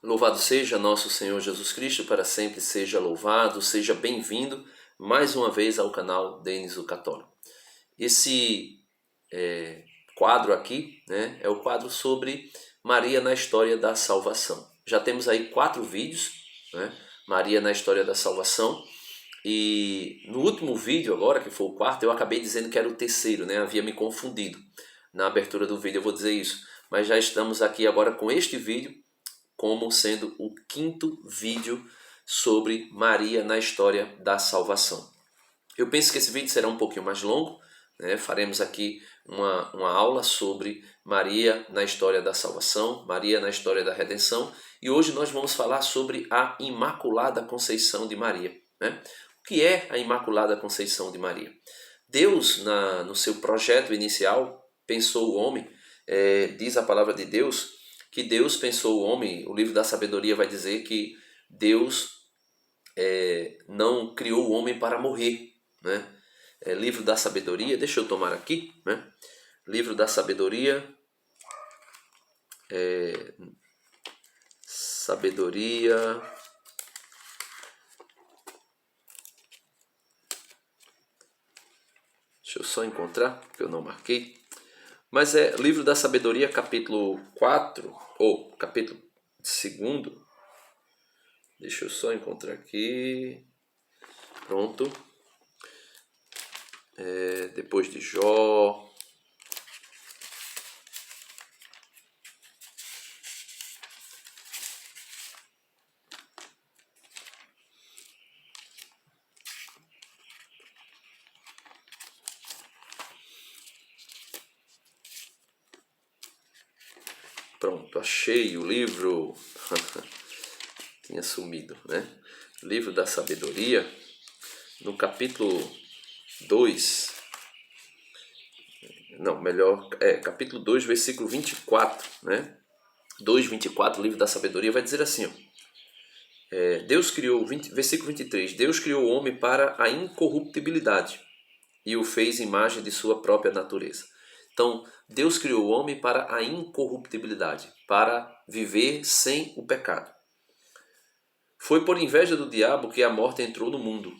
Louvado seja nosso Senhor Jesus Cristo, para sempre seja louvado, seja bem-vindo mais uma vez ao canal Denis o Católico. Esse quadro aqui, é o quadro sobre Maria na história da salvação. Já temos aí 4 vídeos, Maria na história da salvação, e no último vídeo agora, que foi o 4º, eu acabei dizendo que era o 3º, havia me confundido. Na abertura do vídeo eu vou dizer isso, mas já estamos aqui agora com este vídeo, como sendo o 5º vídeo sobre Maria na história da salvação. Eu penso que esse vídeo será um pouquinho mais longo, faremos aqui uma aula sobre Maria na história da salvação, Maria na história da redenção, e hoje nós vamos falar sobre a Imaculada Conceição de Maria. O que é a Imaculada Conceição de Maria? Deus, no seu projeto inicial, pensou o homem, diz a palavra de Deus, que Deus pensou o homem. O livro da sabedoria vai dizer que Deus não criou o homem para morrer. Livro da sabedoria, deixa eu tomar aqui, livro da sabedoria, deixa eu só encontrar, porque eu não marquei. Mas é livro da sabedoria, capítulo 4, ou capítulo 2. Deixa eu só encontrar aqui. Pronto. Depois de Jó. Pronto, achei o livro. Tinha sumido, Livro da sabedoria, no capítulo 2. Não, melhor, capítulo 2, versículo 24, 2:24, livro da sabedoria, vai dizer assim, Deus criou, versículo 23, Deus criou o homem para a incorruptibilidade e o fez imagem de sua própria natureza. Então, Deus criou o homem para a incorruptibilidade, para viver sem o pecado. Foi por inveja do diabo que a morte entrou no mundo.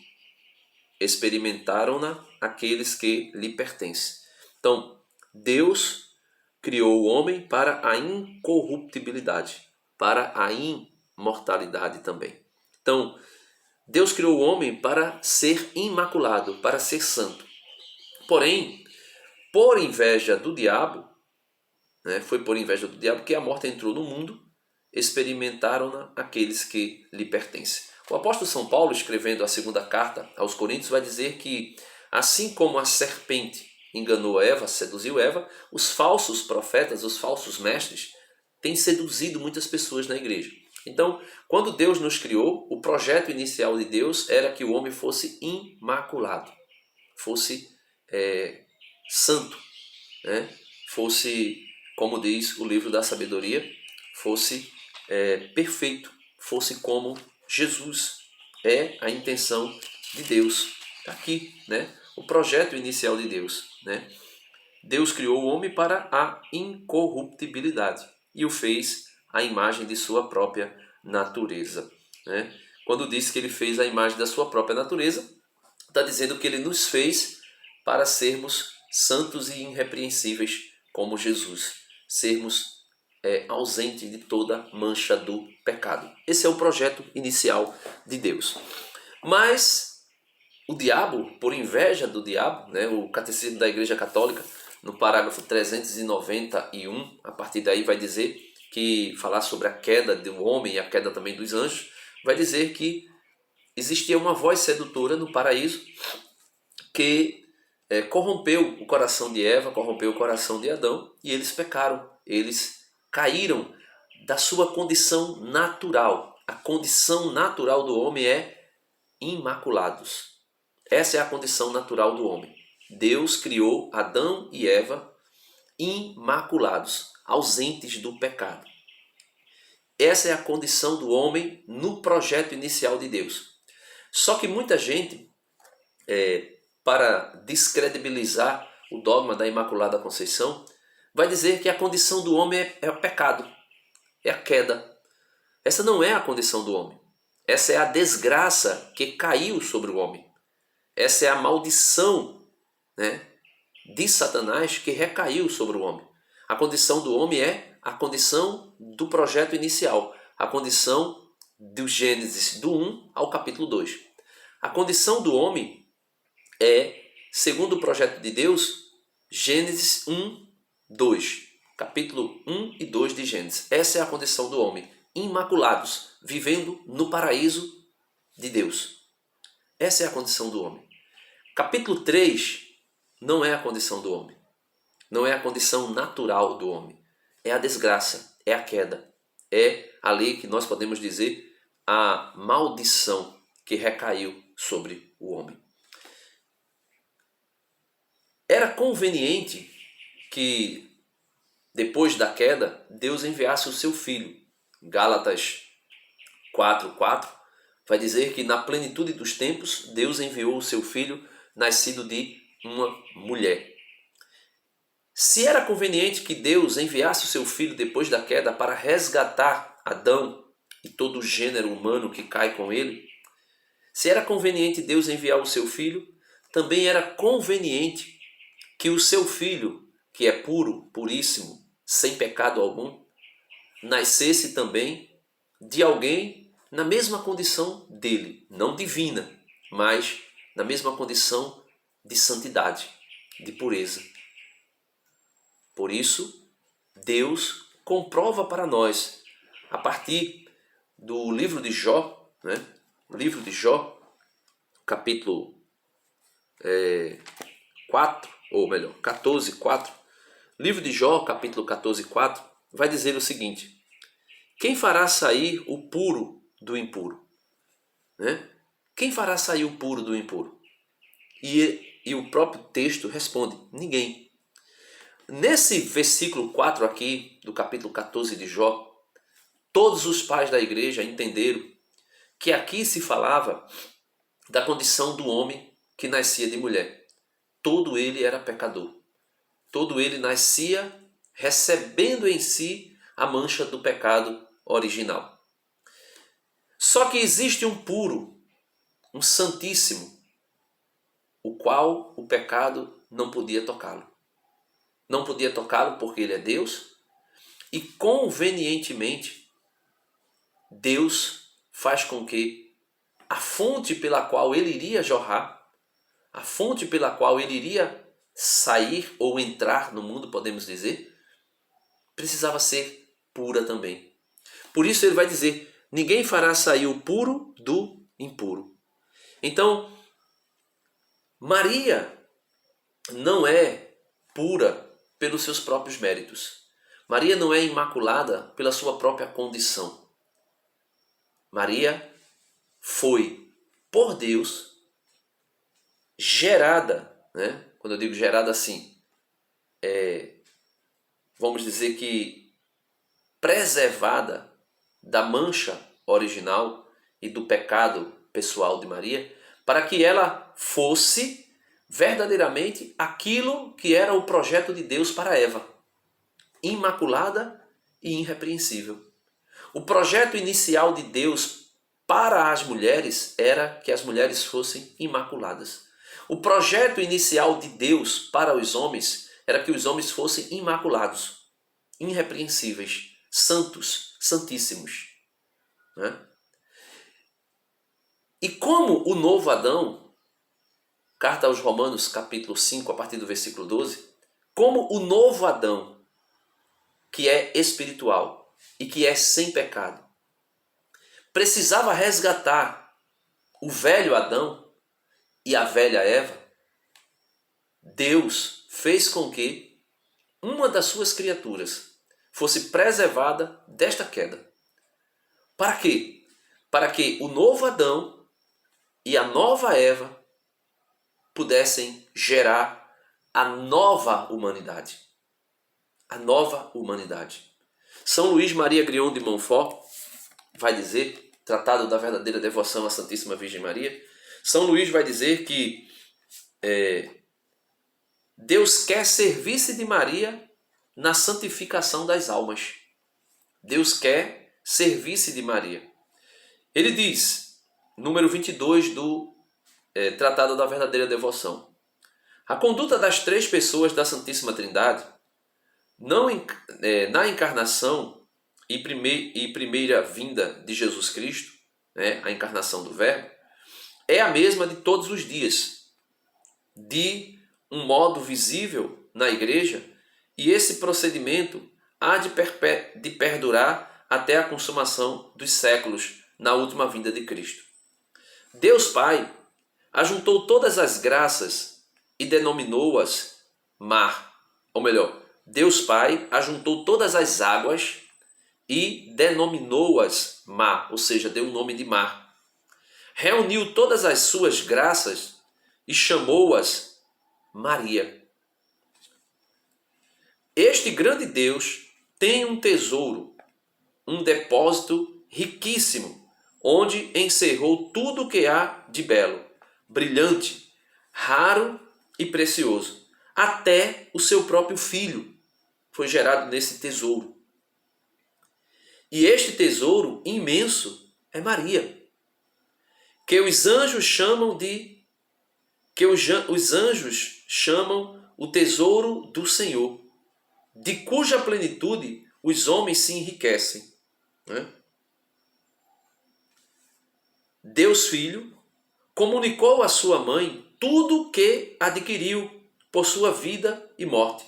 Experimentaram-na aqueles que lhe pertencem. Então, Deus criou o homem para a incorruptibilidade, para a imortalidade também. Então, Deus criou o homem para ser imaculado, para ser santo. Porém, por inveja do diabo, foi por inveja do diabo que a morte entrou no mundo, experimentaram-na aqueles que lhe pertencem. O apóstolo São Paulo, escrevendo a 2ª carta aos Coríntios, vai dizer que, assim como a serpente enganou Eva, seduziu Eva, os falsos profetas, os falsos mestres, têm seduzido muitas pessoas na igreja. Então, quando Deus nos criou, o projeto inicial de Deus era que o homem fosse imaculado, fosse santo, fosse, como diz o livro da sabedoria, fosse perfeito, fosse como Jesus. É a intenção de Deus. Está aqui, o projeto inicial de Deus. Deus criou o homem para a incorruptibilidade e o fez à imagem de sua própria natureza. Quando diz que ele fez a imagem da sua própria natureza, está dizendo que ele nos fez para sermos santos e irrepreensíveis como Jesus, sermos ausentes de toda mancha do pecado. Esse é o projeto inicial de Deus. Mas o diabo, por inveja do diabo, o Catecismo da Igreja Católica, no parágrafo 391, a partir daí vai dizer que, falar sobre a queda do homem e a queda também dos anjos, vai dizer que existia uma voz sedutora no paraíso que corrompeu o coração de Eva, corrompeu o coração de Adão, e eles pecaram, eles caíram da sua condição natural. A condição natural do homem é imaculados. Essa é a condição natural do homem. Deus criou Adão e Eva imaculados, ausentes do pecado. Essa é a condição do homem no projeto inicial de Deus. Só que muita gente, para descredibilizar o dogma da Imaculada Conceição, vai dizer que a condição do homem é o pecado, é a queda, Essa não é a condição do homem. Essa é a desgraça que caiu sobre o homem. Essa é a maldição, né, de Satanás que recaiu sobre o homem. A condição do homem é a condição do projeto inicial, a condição do Gênesis do 1 ao capítulo 2. A condição do homem é, segundo o projeto de Deus, Gênesis 1, 2. Capítulo 1 e 2 de Gênesis. Essa é a condição do homem. Imaculados, vivendo no paraíso de Deus. Essa é a condição do homem. Capítulo 3 não é a condição do homem. Não é a condição natural do homem. É a desgraça, é a queda. É a lei que nós podemos dizer a maldição que recaiu sobre o homem. Era conveniente que, depois da queda, Deus enviasse o seu Filho. Gálatas 4:4 vai dizer que na plenitude dos tempos, Deus enviou o seu Filho, nascido de uma mulher. Se era conveniente que Deus enviasse o seu Filho depois da queda para resgatar Adão e todo o gênero humano que cai com ele, se era conveniente Deus enviar o seu Filho, também era conveniente que o seu Filho, que é puro, puríssimo, sem pecado algum, nascesse também de alguém na mesma condição dele, não divina, mas na mesma condição de santidade, de pureza. Por isso, Deus comprova para nós, a partir do livro de Jó, né? O livro de Jó, capítulo 4, ou melhor, 14:4, livro de Jó, capítulo 14:4, vai dizer o seguinte: quem fará sair o puro do impuro? Né? Quem fará sair o puro do impuro? E o próprio texto responde: ninguém. Nesse versículo 4 aqui, do capítulo 14 de Jó, todos os pais da igreja entenderam que aqui se falava da condição do homem que nascia de mulher. Todo ele era pecador. Todo ele nascia recebendo em si a mancha do pecado original. Só que existe um puro, um santíssimo, o qual o pecado não podia tocá-lo. Não podia tocá-lo porque ele é Deus, e convenientemente Deus faz com que a fonte pela qual ele iria jorrar, a fonte pela qual ele iria sair ou entrar no mundo, podemos dizer, precisava ser pura também. Por isso ele vai dizer: ninguém fará sair o puro do impuro. Então, Maria não é pura pelos seus próprios méritos. Maria não é imaculada pela sua própria condição. Maria foi, por Deus, gerada, né? Quando eu digo gerada assim, vamos dizer que preservada da mancha original e do pecado pessoal de Maria, para que ela fosse verdadeiramente aquilo que era o projeto de Deus para Eva, imaculada e irrepreensível. O projeto inicial de Deus para as mulheres era que as mulheres fossem imaculadas. O projeto inicial de Deus para os homens era que os homens fossem imaculados, irrepreensíveis, santos, santíssimos. Né? E como o novo Adão, carta aos Romanos, capítulo 5, a partir do versículo 12, como o novo Adão, que é espiritual e que é sem pecado, precisava resgatar o velho Adão e a velha Eva, Deus fez com que uma das suas criaturas fosse preservada desta queda. Para quê? Para que o novo Adão e a nova Eva pudessem gerar a nova humanidade. A nova humanidade. São Luís Maria Grignion de Montfort vai dizer, Tratado da Verdadeira Devoção à Santíssima Virgem Maria, São Luís vai dizer que Deus quer servir-se de Maria na santificação das almas. Deus quer servisse de Maria. Ele diz, número 22 do Tratado da Verdadeira Devoção: a conduta das três pessoas da Santíssima Trindade, na encarnação e primeira vinda de Jesus Cristo, a encarnação do Verbo, é a mesma de todos os dias, de um modo visível na Igreja, e esse procedimento há de perdurar até a consumação dos séculos, na última vinda de Cristo. Deus Pai ajuntou todas as graças e denominou-as mar. Ou melhor, Deus Pai ajuntou todas as águas e denominou-as mar, ou seja, deu o nome de mar. Reuniu todas as suas graças e chamou-as Maria. Este grande Deus tem um tesouro, um depósito riquíssimo, onde encerrou tudo o que há de belo, brilhante, raro e precioso. Até o seu próprio Filho foi gerado nesse tesouro. E este tesouro imenso é Maria, que os anjos chamam o tesouro do Senhor, de cuja plenitude os homens se enriquecem. Deus Filho comunicou à sua mãe tudo o que adquiriu por sua vida e morte,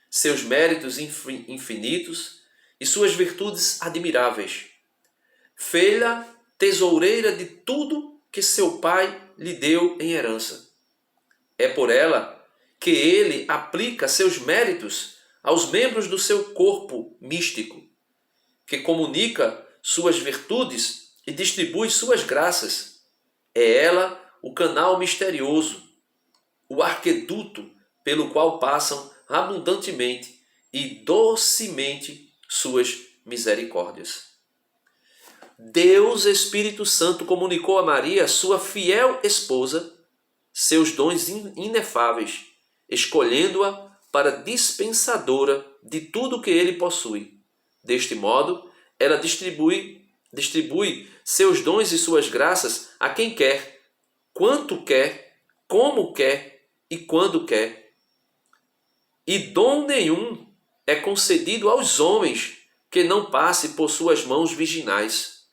seus méritos infinitos e suas virtudes admiráveis. Fê-la tesoureira de tudo que seu pai lhe deu em herança. É por ela que ele aplica seus méritos aos membros do seu corpo místico, que comunica suas virtudes e distribui suas graças. É ela o canal misterioso, o arqueduto pelo qual passam abundantemente e docemente suas misericórdias. Deus Espírito Santo comunicou a Maria, sua fiel esposa, seus dons inefáveis, escolhendo-a para dispensadora de tudo o que ele possui. Deste modo, ela distribui seus dons e suas graças a quem quer, quanto quer, como quer e quando quer. E dom nenhum é concedido aos homens que não passe por suas mãos virginais.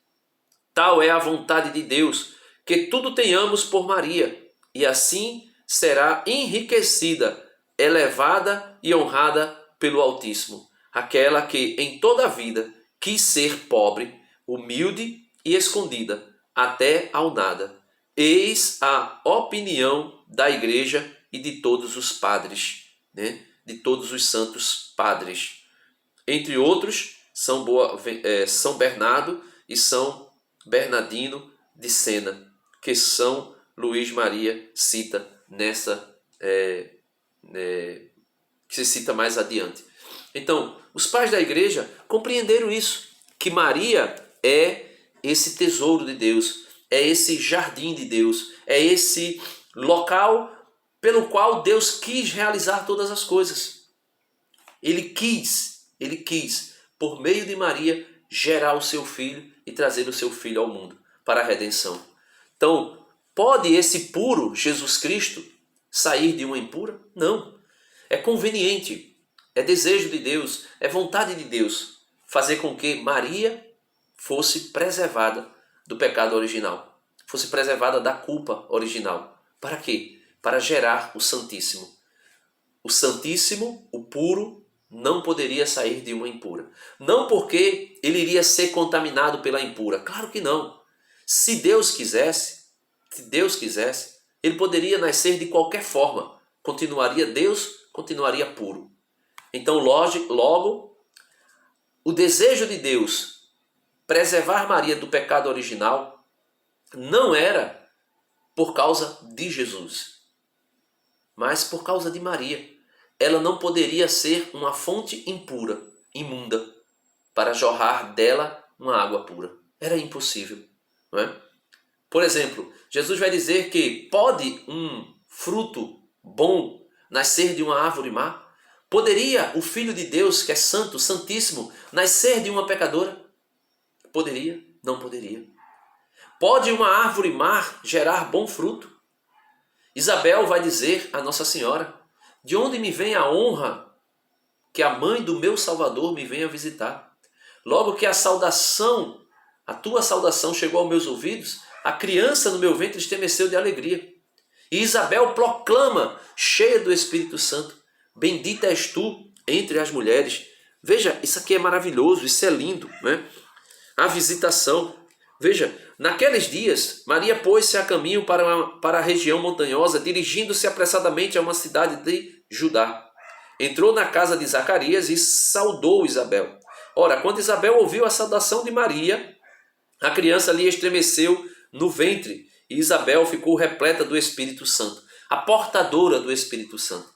Tal é a vontade de Deus, que tudo tenhamos por Maria, e assim será enriquecida, elevada e honrada pelo Altíssimo, aquela que em toda a vida quis ser pobre, humilde e escondida, até ao nada. Eis a opinião da Igreja e de todos os padres, de todos os santos padres. Entre outros, São Bernardo e São Bernardino de Sena, que São Luís Maria cita que se cita mais adiante. Então, os pais da Igreja compreenderam isso, que Maria é esse tesouro de Deus, é esse jardim de Deus, é esse local pelo qual Deus quis realizar todas as coisas. Ele quis, por meio de Maria, gerar o seu filho e trazer o seu filho ao mundo para a redenção. Então, pode esse puro Jesus Cristo sair de uma impura? Não. É conveniente, é desejo de Deus, é vontade de Deus fazer com que Maria fosse preservada do pecado original, fosse preservada da culpa original. Para quê? Para gerar o Santíssimo. O Santíssimo, o puro, não poderia sair de uma impura. Não porque ele iria ser contaminado pela impura. Claro que não. Se Deus quisesse, ele poderia nascer de qualquer forma. Deus continuaria puro. Então, logo, o desejo de Deus preservar Maria do pecado original não era por causa de Jesus, mas por causa de Maria. Ela não poderia ser uma fonte impura, imunda, para jorrar dela uma água pura. Era impossível, não é? Por exemplo, Jesus vai dizer que pode um fruto bom nascer de uma árvore má? Poderia o Filho de Deus, que é santo, santíssimo, nascer de uma pecadora? Poderia? Não poderia. Pode uma árvore má gerar bom fruto? Isabel vai dizer a Nossa Senhora: de onde me vem a honra que a mãe do meu Salvador me venha visitar? Logo que a tua saudação chegou aos meus ouvidos, a criança no meu ventre estremeceu de alegria. E Isabel proclama, cheia do Espírito Santo: bendita és tu entre as mulheres. Veja, isso aqui é maravilhoso, isso é lindo, né? A visitação. Veja, naqueles dias, Maria pôs-se a caminho para a região montanhosa, dirigindo-se apressadamente a uma cidade de Judá. Entrou na casa de Zacarias e saudou Isabel. Ora, quando Isabel ouviu a saudação de Maria, a criança lhe estremeceu no ventre e Isabel ficou repleta do Espírito Santo, a portadora do Espírito Santo.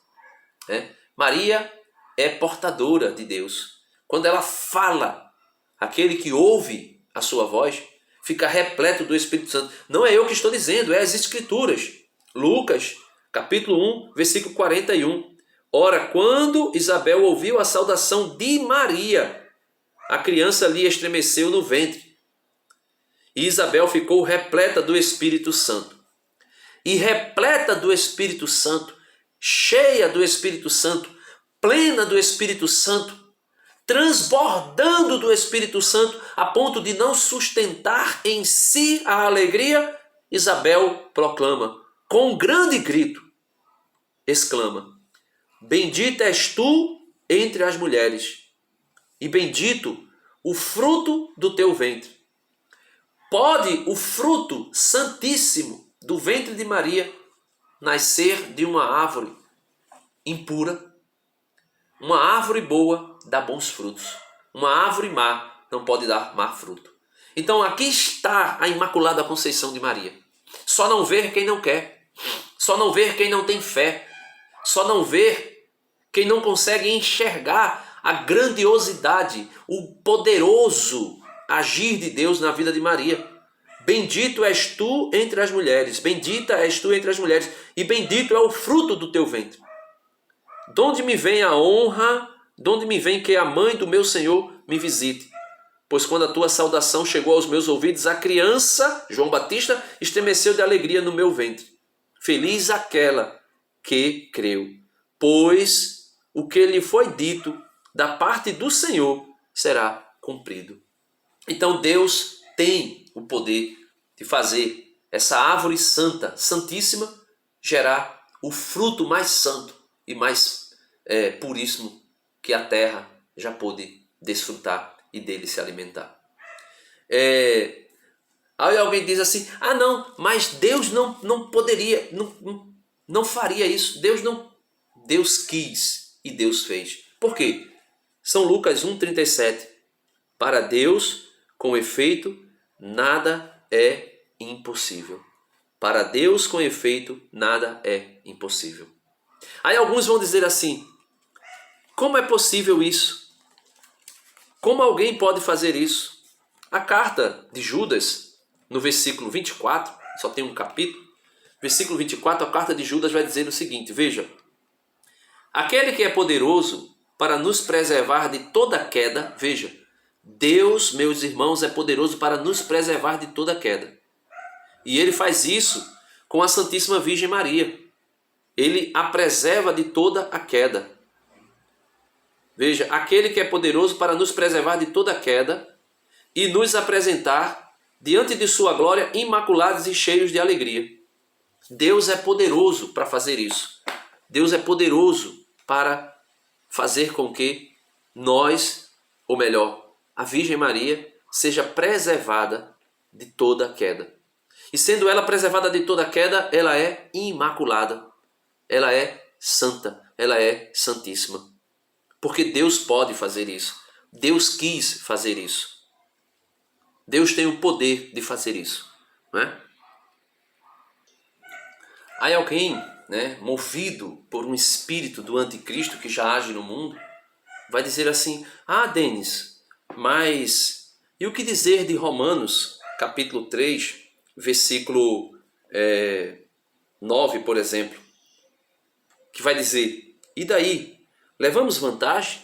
Maria é portadora de Deus. Quando ela fala, aquele que ouve a sua voz fica repleto do Espírito Santo. Não é eu que estou dizendo, é as Escrituras. Lucas, capítulo 1, versículo 41. Ora, quando Isabel ouviu a saudação de Maria, a criança lhe estremeceu no ventre. E Isabel ficou repleta do Espírito Santo. E repleta do Espírito Santo, cheia do Espírito Santo, plena do Espírito Santo, transbordando do Espírito Santo, a ponto de não sustentar em si a alegria, Isabel proclama, com um grande grito, exclama: bendita és tu entre as mulheres, e bendito o fruto do teu ventre. Pode o fruto santíssimo do ventre de Maria nascer de uma árvore impura? Uma árvore boa dá bons frutos. Uma árvore má não pode dar má fruto. Então aqui está a Imaculada Conceição de Maria. Só não ver quem não quer. Só não ver quem não tem fé. Só não ver quem não consegue enxergar a grandiosidade, o poderoso agir de Deus na vida de Maria. Bendito és tu entre as mulheres, bendita és tu entre as mulheres, e bendito é o fruto do teu ventre. De onde me vem a honra, de onde me vem que a mãe do meu Senhor me visite? Pois quando a tua saudação chegou aos meus ouvidos, a criança, João Batista, estremeceu de alegria no meu ventre. Feliz aquela que creu, pois o que lhe foi dito da parte do Senhor será cumprido. Então Deus tem o poder de fazer essa árvore santa, santíssima, gerar o fruto mais santo e mais puríssimo que a terra já pôde desfrutar e dele se alimentar. Aí alguém diz assim: ah não, mas Deus não poderia, não faria isso. Deus quis e Deus fez. Por quê? São Lucas 1,37. Para Deus, com efeito, nada é impossível. Para Deus, com efeito, nada é impossível. Aí alguns vão dizer assim: como é possível isso? Como alguém pode fazer isso? A carta de Judas, no versículo 24, só tem um capítulo, versículo 24, a carta de Judas vai dizer o seguinte, veja: aquele que é poderoso para nos preservar de toda queda, veja, Deus, meus irmãos, é poderoso para nos preservar de toda queda. E ele faz isso com a Santíssima Virgem Maria. Ele a preserva de toda a queda. Veja, aquele que é poderoso para nos preservar de toda queda e nos apresentar diante de sua glória imaculados e cheios de alegria. Deus é poderoso para fazer isso. Deus é poderoso para fazer com que nós, ou melhor, a Virgem Maria, seja preservada de toda queda. E sendo ela preservada de toda queda, ela é imaculada. Ela é santa. Ela é santíssima. Porque Deus pode fazer isso. Deus quis fazer isso. Deus tem o poder de fazer isso. Não é? Aí alguém, movido por um espírito do anticristo que já age no mundo, vai dizer assim: ah, Denis, mas e o que dizer de Romanos, capítulo 3, versículo 9, por exemplo, que vai dizer: e daí? Levamos vantagem?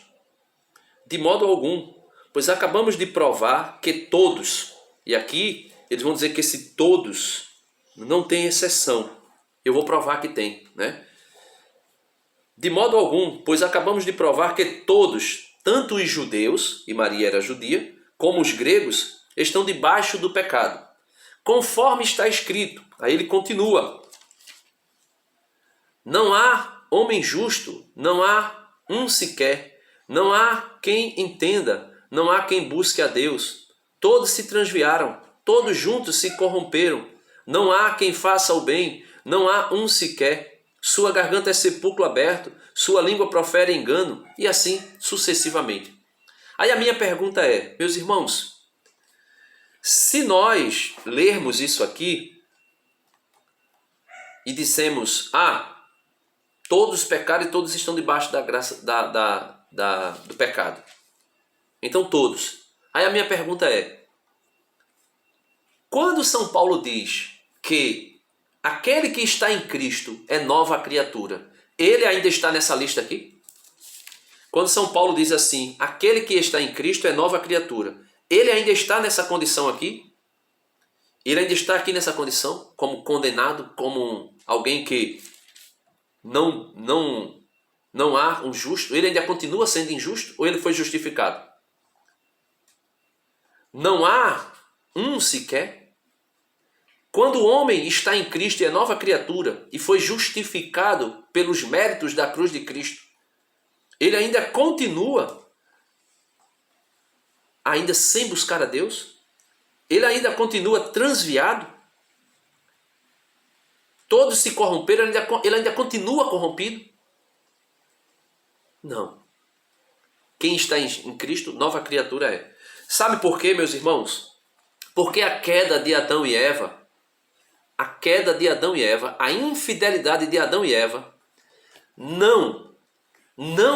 De modo algum, pois acabamos de provar que todos, e aqui eles vão dizer que esse todos não tem exceção. Eu vou provar que tem, né? De modo algum, pois acabamos de provar que todos, tanto os judeus, e Maria era judia, como os gregos, estão debaixo do pecado. Conforme está escrito, aí ele continua: não há homem justo, não há um sequer, não há quem entenda, não há quem busque a Deus. Todos se transviaram, todos juntos se corromperam. Não há quem faça o bem, não há um sequer. Sua garganta é sepulcro aberto, sua língua profere engano, e assim sucessivamente. Aí a minha pergunta é, meus irmãos, se nós lermos isso aqui e dissemos, todos pecaram e todos estão debaixo da graça do pecado. Então todos. Aí a minha pergunta é, quando São Paulo diz que aquele que está em Cristo é nova criatura, ele ainda está nessa lista aqui? Quando São Paulo diz assim, aquele que está em Cristo é nova criatura, ele ainda está nessa condição aqui? Ele ainda está aqui nessa condição, como condenado, como alguém que não há um justo? Ele ainda continua sendo injusto ou ele foi justificado? Não há um sequer? Quando o homem está em Cristo e é nova criatura e foi justificado pelos méritos da cruz de Cristo, ele ainda continua sem buscar a Deus? Ele ainda continua transviado? Todos se corromperam, ele ainda continua corrompido? Não. Quem está em Cristo, nova criatura é. Sabe por quê, meus irmãos? Porque a queda de Adão e Eva, a infidelidade de Adão e Eva, não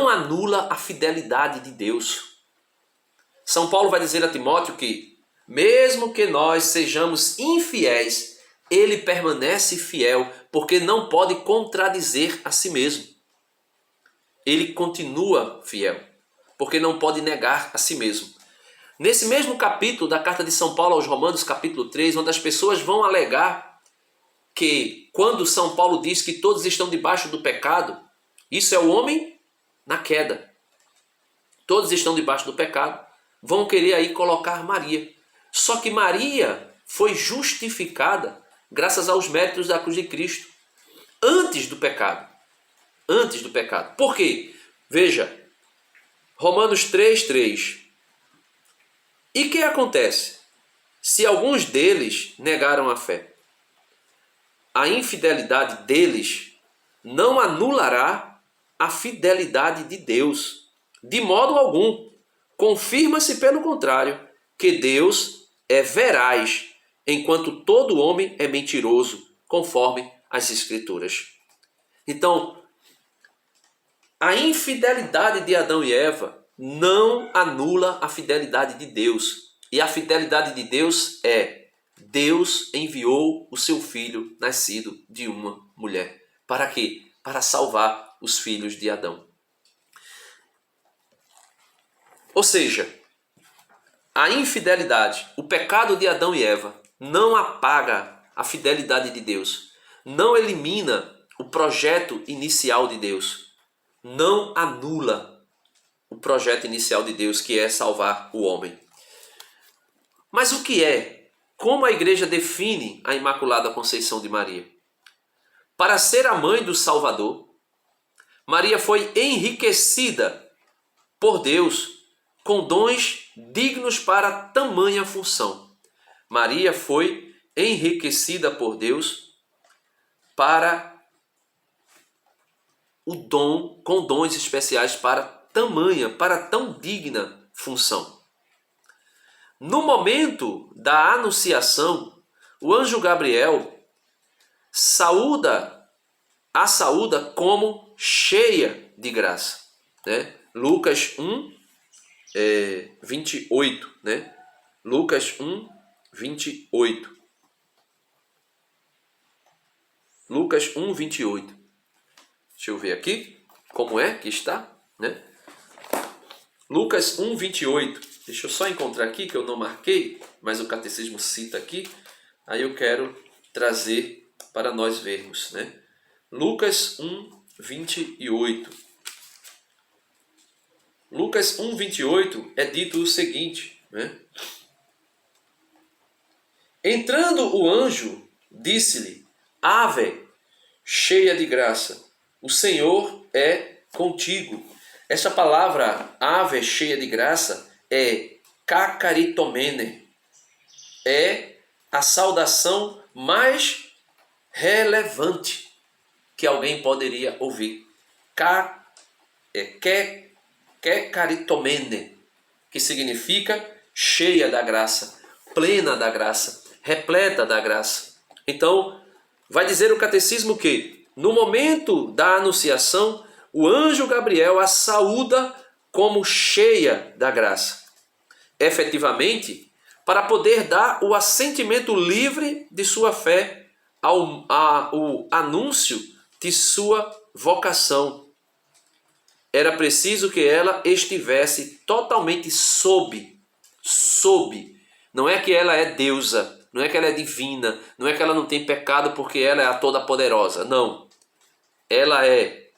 anula a fidelidade de Deus. São Paulo vai dizer a Timóteo que, mesmo que nós sejamos infiéis, ele permanece fiel, porque não pode contradizer a si mesmo. Ele continua fiel, porque não pode negar a si mesmo. Nesse mesmo capítulo da carta de São Paulo aos Romanos, capítulo 3, onde as pessoas vão alegar que quando São Paulo diz que todos estão debaixo do pecado, isso é o homem na queda. Todos estão debaixo do pecado, vão querer aí colocar Maria. Só que Maria foi justificada graças aos méritos da cruz de Cristo, antes do pecado. Antes do pecado. Por quê? Veja, Romanos 3:3. E o que acontece? Se alguns deles negaram a fé, a infidelidade deles não anulará a fidelidade de Deus. De modo algum. Confirma-se, pelo contrário, que Deus é veraz, enquanto todo homem é mentiroso, conforme as Escrituras. Então, a infidelidade de Adão e Eva não anula a fidelidade de Deus. E a fidelidade de Deus é: Deus enviou o seu filho nascido de uma mulher. Para quê? Para salvar os filhos de Adão. Ou seja, a infidelidade, o pecado de Adão e Eva, não apaga a fidelidade de Deus, não elimina o projeto inicial de Deus, não anula o projeto inicial de Deus, que é salvar o homem. Mas o que é? Como a igreja define a Imaculada Conceição de Maria? Para ser a mãe do Salvador, Maria foi enriquecida por Deus com dons dignos para tamanha função. Maria foi enriquecida por Deus para com dons especiais para tão digna função. No momento da anunciação, o anjo Gabriel a saúda como cheia de graça, né? Lucas 1:28, né? Lucas 1:28. Lucas 1:28. Deixa eu ver aqui como é que está, né? Lucas 1:28. Deixa eu só encontrar aqui, que eu não marquei, mas o catecismo cita aqui. Aí eu quero trazer para nós vermos, né? Lucas 1, 28. Lucas 1, 28 é dito o seguinte, né? Entrando o anjo, disse-lhe: Ave, cheia de graça, o Senhor é contigo. Essa palavra ave, cheia de graça, é kakaritomene. É a saudação mais relevante que alguém poderia ouvir. Kekaritomene, que significa cheia da graça, plena da graça, repleta da graça. Então, vai dizer o catecismo que, no momento da anunciação, o anjo Gabriel a saúda como cheia da graça. Efetivamente, para poder dar o assentimento livre de sua fé ao anúncio de sua vocação. Era preciso que ela estivesse totalmente sob. Não é que ela é deusa, não é que ela é divina, não é que ela não tem pecado porque ela é a toda-poderosa. Não. Ela é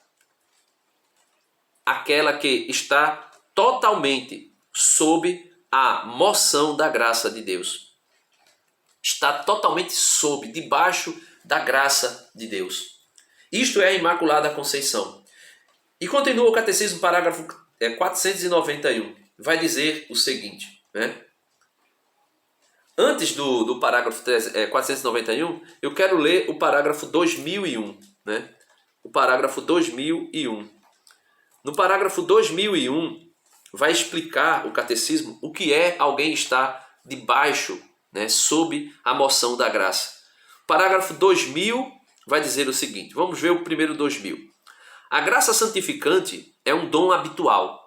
aquela que está totalmente sob a moção da graça de Deus. Está totalmente sob, debaixo da graça de Deus. Isto é a Imaculada Conceição. E continua o Catecismo, parágrafo 491. Vai dizer o seguinte, né? Antes do parágrafo 491, eu quero ler o parágrafo 2001, né? O parágrafo 2001. No parágrafo 2001, vai explicar o catecismo o que é alguém estar debaixo, né, sob a moção da graça. O parágrafo 2000 vai dizer o seguinte, vamos ver o primeiro 2000. A graça santificante é um dom habitual,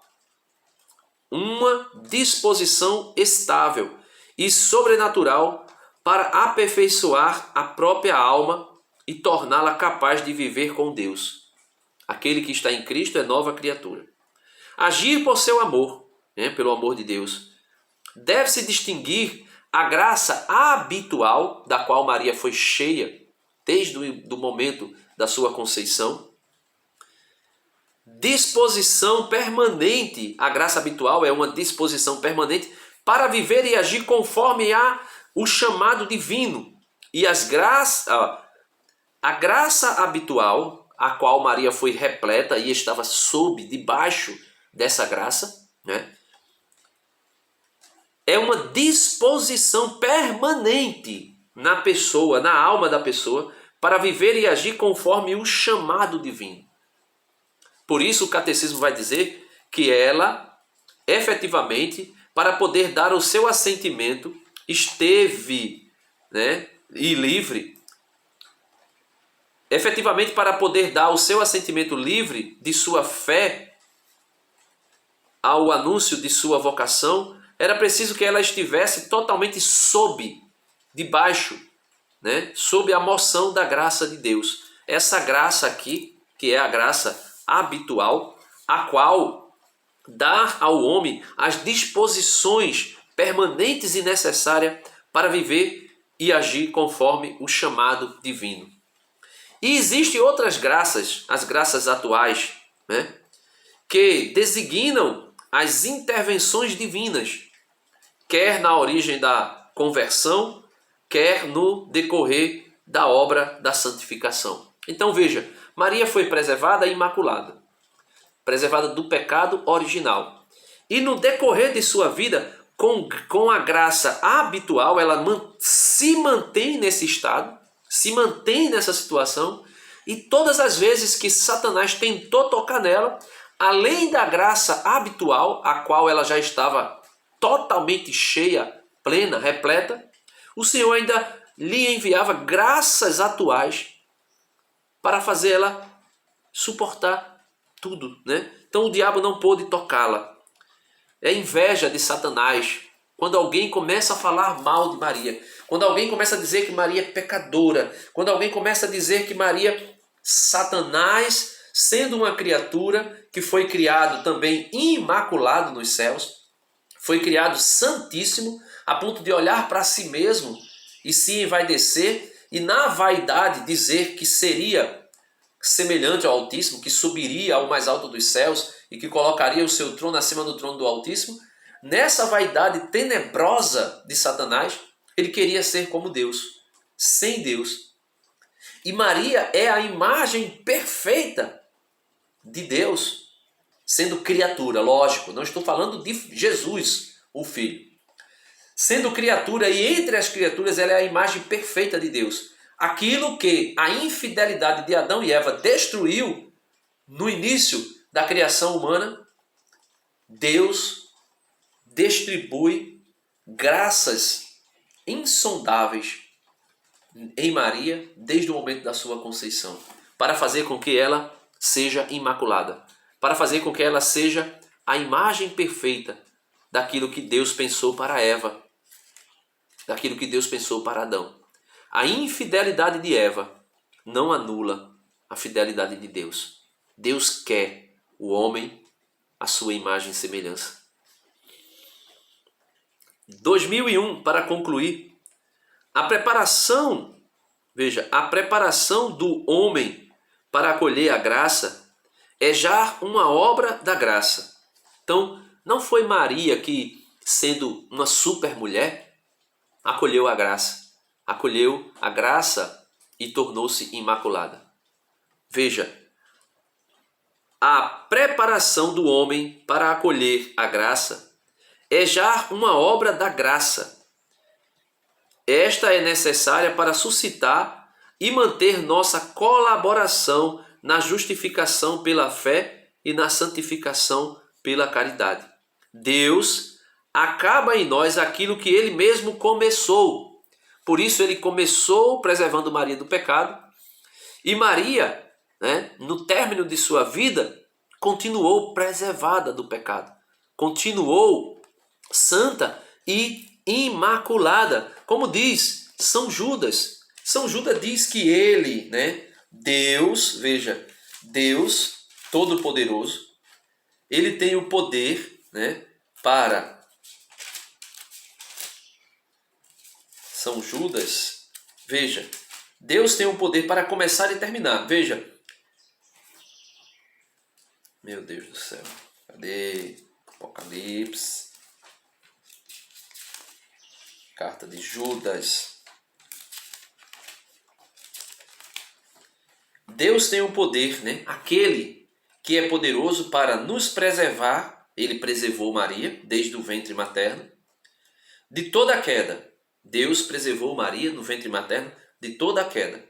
uma disposição estável e sobrenatural para aperfeiçoar a própria alma e torná-la capaz de viver com Deus. Aquele que está em Cristo é nova criatura. Agir por seu amor, né, pelo amor de Deus. Deve-se distinguir a graça habitual, da qual Maria foi cheia desde o momento da sua conceição. Disposição permanente. A graça habitual é uma disposição permanente para viver e agir conforme o chamado divino. E a graça habitual, a qual Maria foi repleta e estava debaixo dessa graça, né? É uma disposição permanente na pessoa, na alma da pessoa, para viver e agir conforme o chamado divino. Por isso o catecismo vai dizer que ela, efetivamente, para poder dar o seu assentimento, esteve, né, e livre, efetivamente para poder dar o seu assentimento livre de sua fé ao anúncio de sua vocação, era preciso que ela estivesse totalmente debaixo, né, sob a moção da graça de Deus. Essa graça aqui, que é a graça habitual, a qual dá ao homem as disposições permanentes e necessárias para viver e agir conforme o chamado divino. E existem outras graças, as graças atuais, né, que designam as intervenções divinas, quer na origem da conversão, quer no decorrer da obra da santificação. Então veja, Maria foi preservada e imaculada, preservada do pecado original. E no decorrer de sua vida, com a graça habitual, ela se mantém nesse estado, se mantém nessa situação, e todas as vezes que Satanás tentou tocar nela, além da graça habitual, a qual ela já estava totalmente cheia, plena, repleta, o Senhor ainda lhe enviava graças atuais para fazer ela suportar tudo, né? Então o diabo não pôde tocá-la. É inveja de Satanás quando alguém começa a falar mal de Maria, quando alguém começa a dizer que Maria é pecadora, quando alguém começa a dizer que Maria, Satanás, sendo uma criatura que foi criado também imaculado nos céus, foi criado santíssimo, a ponto de olhar para si mesmo e se envaidecer e na vaidade dizer que seria semelhante ao Altíssimo, que subiria ao mais alto dos céus e que colocaria o seu trono acima do trono do Altíssimo. Nessa vaidade tenebrosa de Satanás, ele queria ser como Deus, sem Deus. E Maria é a imagem perfeita de Deus, sendo criatura, lógico, não estou falando de Jesus, o Filho. Sendo criatura e entre as criaturas ela é a imagem perfeita de Deus. Aquilo que a infidelidade de Adão e Eva destruiu no início da criação humana, Deus distribui graças insondáveis em Maria desde o momento da sua conceição, para fazer com que ela seja imaculada, para fazer com que ela seja a imagem perfeita daquilo que Deus pensou para Eva, daquilo que Deus pensou para Adão. A infidelidade de Eva não anula a fidelidade de Deus. Deus quer o homem à sua imagem e semelhança. 2001, para concluir, a preparação do homem para acolher a graça é já uma obra da graça. Então, não foi Maria que, sendo uma super mulher, acolheu a graça e tornou-se imaculada. Veja, a preparação do homem para acolher a graça é já uma obra da graça. Esta é necessária para suscitar e manter nossa colaboração na justificação pela fé e na santificação pela caridade. Deus acaba em nós aquilo que Ele mesmo começou. Por isso Ele começou preservando Maria do pecado. E Maria, no término de sua vida, continuou preservada do pecado. Continuou santa e imaculada. Como diz São Judas. São Judas diz que ele, Deus, veja, Deus Todo-Poderoso, ele tem o poder, para... São Judas, veja, Deus tem o poder para começar e terminar. Veja. Meu Deus do céu. Cadê? Apocalipse. Carta de Judas. Deus tem o poder, Aquele que é poderoso para nos preservar. Ele preservou Maria desde o ventre materno de toda a queda. Deus preservou Maria no ventre materno de toda a queda.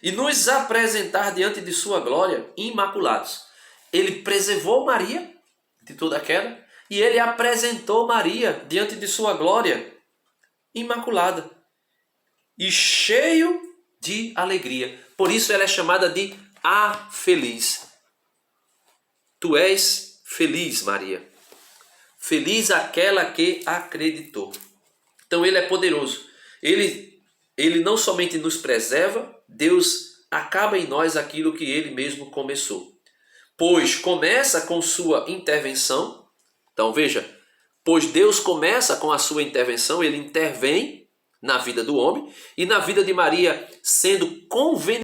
E nos apresentar diante de sua glória imaculados. Ele preservou Maria de toda a queda e ele apresentou Maria diante de sua glória imaculada e cheio de alegria. Por isso ela é chamada de a feliz. Tu és feliz, Maria. Feliz aquela que acreditou. Então ele é poderoso. Ele não somente nos preserva, Deus acaba em nós aquilo que ele mesmo começou. Pois começa com sua intervenção. Então veja, pois Deus começa com a sua intervenção, ele intervém na vida do homem e na vida de Maria, sendo conveniente